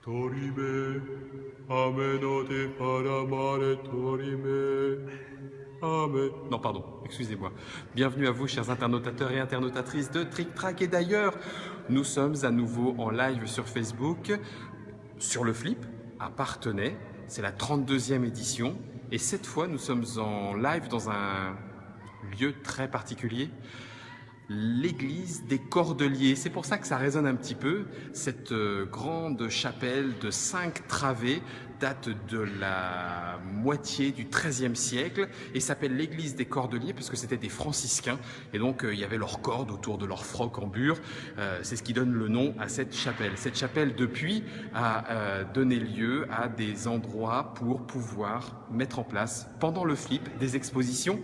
Torime, ameno te paramare torime. Amen. Non, pardon, excusez-moi. Bienvenue à vous, chers internautateurs et internautatrices de Trick Track. Et d'ailleurs, nous sommes à nouveau en live sur Facebook, sur le Flip, à Parthenay. C'est la 32e édition. Et cette fois, nous sommes en live dans un lieu très particulier, l'église des Cordeliers. C'est pour ça que ça résonne un petit peu. Cette grande chapelle de 5 travées date de la moitié du XIIIe siècle et s'appelle l'église des Cordeliers parce que c'était des franciscains et donc il y avait leurs cordes autour de leur froc en bure. C'est ce qui donne le nom à cette chapelle. Cette chapelle depuis a donné lieu à des endroits pour pouvoir mettre en place pendant le Flip des expositions.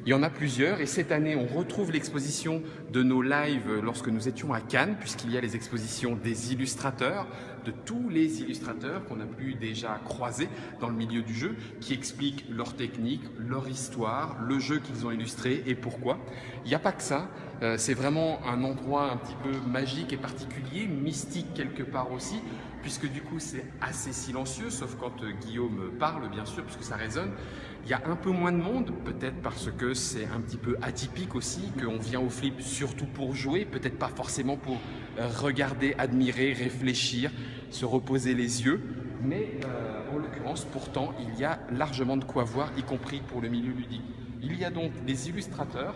Il y en a plusieurs et cette année on retrouve l'exposition de nos lives lorsque nous étions à Cannes puisqu'il y a les expositions des illustrateurs, de tous les illustrateurs qu'on a pu déjà croiser dans le milieu du jeu, qui expliquent leur technique, leur histoire, le jeu qu'ils ont illustré et pourquoi. Il n'y a pas que ça, c'est vraiment un endroit un petit peu magique et particulier, mystique quelque part aussi, puisque du coup c'est assez silencieux, sauf quand Guillaume parle bien sûr, puisque ça résonne. Il y a un peu moins de monde, peut-être parce que c'est un petit peu atypique aussi, qu'on vient au Flip surtout pour jouer, peut-être pas forcément pour regarder, admirer, réfléchir, se reposer les yeux. Mais en l'occurrence, pourtant, il y a largement de quoi voir, y compris pour le milieu ludique. Il y a donc des illustrateurs,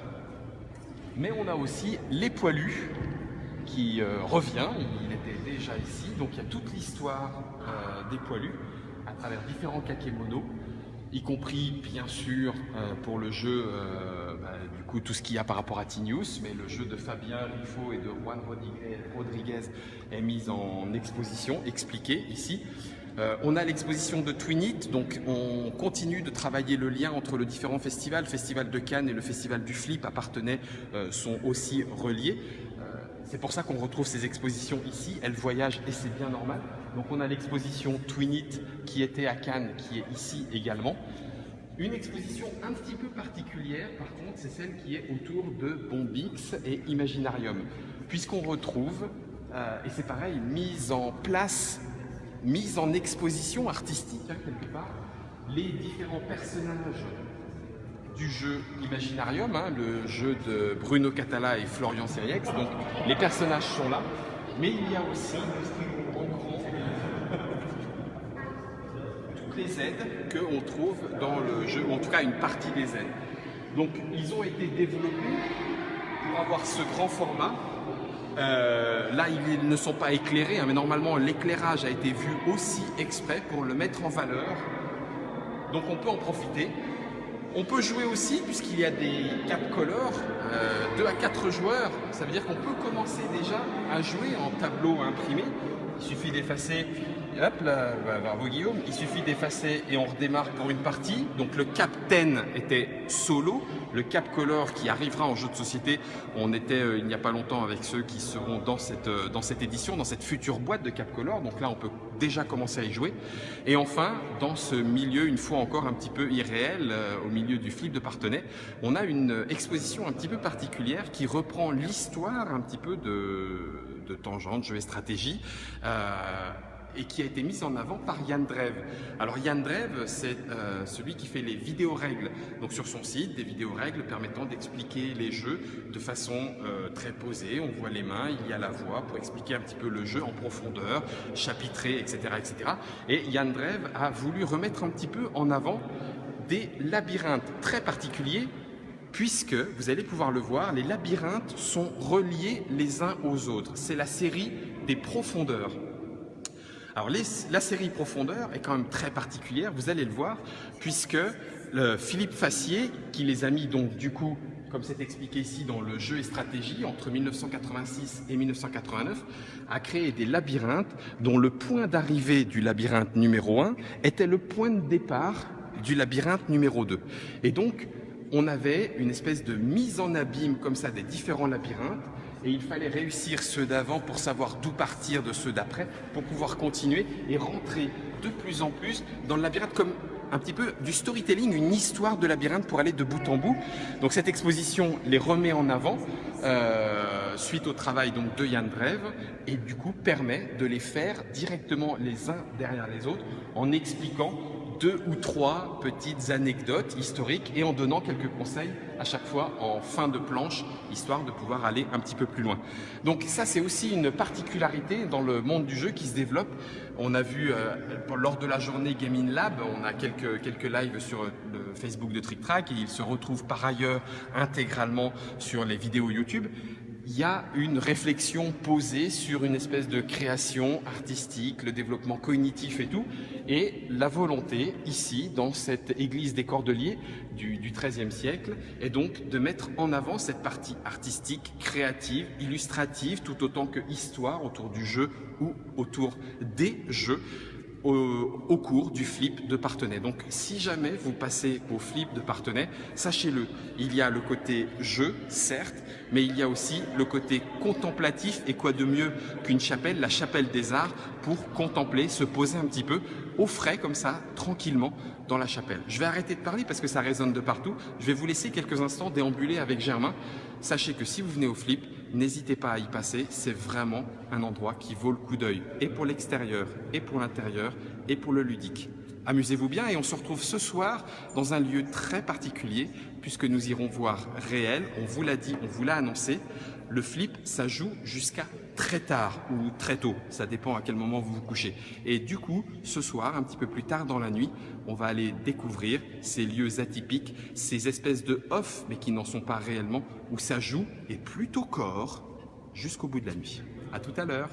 mais on a aussi les poilus qui revient, il était déjà ici, donc il y a toute l'histoire des poilus à travers différents kakémonos, y compris bien sûr pour le jeu, du coup tout ce qu'il y a par rapport à Tinius, mais le jeu de Fabien Riffaut et de Juan Rodriguez est mis en exposition, expliqué ici. On a l'exposition de Twinit, donc on continue de travailler le lien entre les différents festivals. Le festival de Cannes et le festival du Flip à Parthenay sont aussi reliés. C'est pour ça qu'on retrouve ces expositions ici, elles voyagent et c'est bien normal. Donc on a l'exposition Twinit qui était à Cannes, qui est ici également. Une exposition un petit peu particulière par contre, c'est celle qui est autour de Bombix et Imaginarium. Puisqu'on retrouve, et c'est pareil, mise en place, mise en exposition artistique quelque part, les différents personnages du jeu Imaginarium, le jeu de Bruno Catala et Florian Siriex. Donc les personnages sont là, mais il y a aussi en grand toutes les aides qu'on trouve dans le jeu, ou en tout cas une partie des aides. Donc ils ont été développés pour avoir ce grand format. Là, ils ne sont pas éclairés, mais normalement l'éclairage a été vu aussi exprès pour le mettre en valeur. Donc on peut en profiter. On peut jouer aussi, puisqu'il y a des cap color, 2 à 4 joueurs. Ça veut dire qu'on peut commencer déjà à jouer en tableau imprimé. Il suffit d'effacer, hop là, bravo Guillaume, il suffit d'effacer et on redémarre pour une partie. Donc le cap 10 était solo, le cap color qui arrivera en jeu de société, on était il n'y a pas longtemps avec ceux qui seront dans cette édition, dans cette future boîte de cap color. Donc là on peut déjà commencer à y jouer. Et enfin, dans ce milieu, une fois encore un petit peu irréel, au milieu du Flip de Parthenay, on a une exposition un petit peu particulière qui reprend l'histoire un petit peu de Tangente, jeu et stratégie, et qui a été mise en avant par Yann Drev. Alors Yann Drev, c'est celui qui fait les vidéos-règles. Donc sur son site, des vidéos-règles permettant d'expliquer les jeux de façon très posée. On voit les mains, il y a la voix pour expliquer un petit peu le jeu en profondeur, chapitré, etc. etc. Et Yann Drev a voulu remettre un petit peu en avant des labyrinthes très particuliers, puisque, vous allez pouvoir le voir, les labyrinthes sont reliés les uns aux autres. C'est la série des profondeurs. Alors la série Profondeur est quand même très particulière, vous allez le voir, puisque Philippe Fassier, qui les a mis donc du coup, comme c'est expliqué ici dans le jeu et stratégie, entre 1986 et 1989, a créé des labyrinthes dont le point d'arrivée du labyrinthe numéro 1 était le point de départ du labyrinthe numéro 2. Et donc, on avait une espèce de mise en abîme comme ça des différents labyrinthes et il fallait réussir ceux d'avant pour savoir d'où partir de ceux d'après, pour pouvoir continuer et rentrer de plus en plus dans le labyrinthe comme un petit peu du storytelling, une histoire de labyrinthe pour aller de bout en bout. Donc cette exposition les remet en avant suite au travail donc de Yann Drève et du coup permet de les faire directement les uns derrière les autres en expliquant 2 ou 3 petites anecdotes historiques et en donnant quelques conseils à chaque fois en fin de planche, histoire de pouvoir aller un petit peu plus loin. Donc ça, c'est aussi une particularité dans le monde du jeu qui se développe. On a vu lors de la journée Gaming Lab, on a quelques lives sur le Facebook de Trick Track et il se retrouve par ailleurs intégralement sur les vidéos YouTube. Il y a une réflexion posée sur une espèce de création artistique, le développement cognitif et tout, et la volonté ici, dans cette église des Cordeliers du XIIIe siècle, est donc de mettre en avant cette partie artistique, créative, illustrative, tout autant que histoire autour du jeu ou autour des jeux, au cours du flip de Parthenay. Donc si jamais vous passez au flip de Parthenay, sachez-le, il y a le côté jeu, certes, mais il y a aussi le côté contemplatif, et quoi de mieux qu'une chapelle, la chapelle des arts, pour contempler, se poser un petit peu au frais comme ça, tranquillement, dans la chapelle. Je vais arrêter de parler parce que ça résonne de partout. Je vais vous laisser quelques instants déambuler avec Germain. Sachez que si vous venez au flip, n'hésitez pas à y passer, c'est vraiment un endroit qui vaut le coup d'œil, et pour l'extérieur, et pour l'intérieur, et pour le ludique. Amusez-vous bien et on se retrouve ce soir dans un lieu très particulier, puisque nous irons voir Réel, on vous l'a dit, on vous l'a annoncé, le flip, ça joue jusqu'à très tard ou très tôt, ça dépend à quel moment vous vous couchez. Et du coup, ce soir, un petit peu plus tard dans la nuit, on va aller découvrir ces lieux atypiques, ces espèces de off, mais qui n'en sont pas réellement, où ça joue, et plutôt corps, jusqu'au bout de la nuit. À tout à l'heure.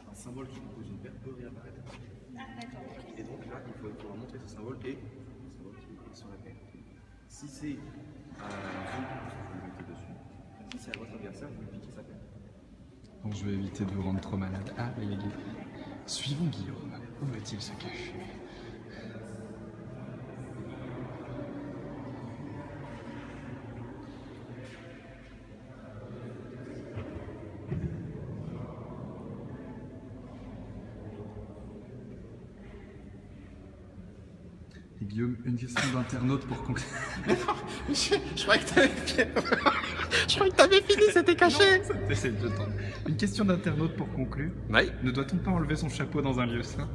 Un symbole qui compose une paire peut réapparaître. Et donc là, il faut pouvoir montrer ce symbole et le symbole qui est sur la paire. Si c'est à vous, vous le mettez dessus. Si c'est à votre adversaire, vous lui piquez sa paire. Bon, je vais éviter de vous rendre trop malade. Ah, les gars. Suivons Guillaume. Où va-t-il se cacher? Et Guillaume, une question d'internaute pour conclure. Je croyais que t'avais fini, c'était caché. Une question d'internaute pour conclure. Oui. Ne doit-on pas enlever son chapeau dans un lieu sain?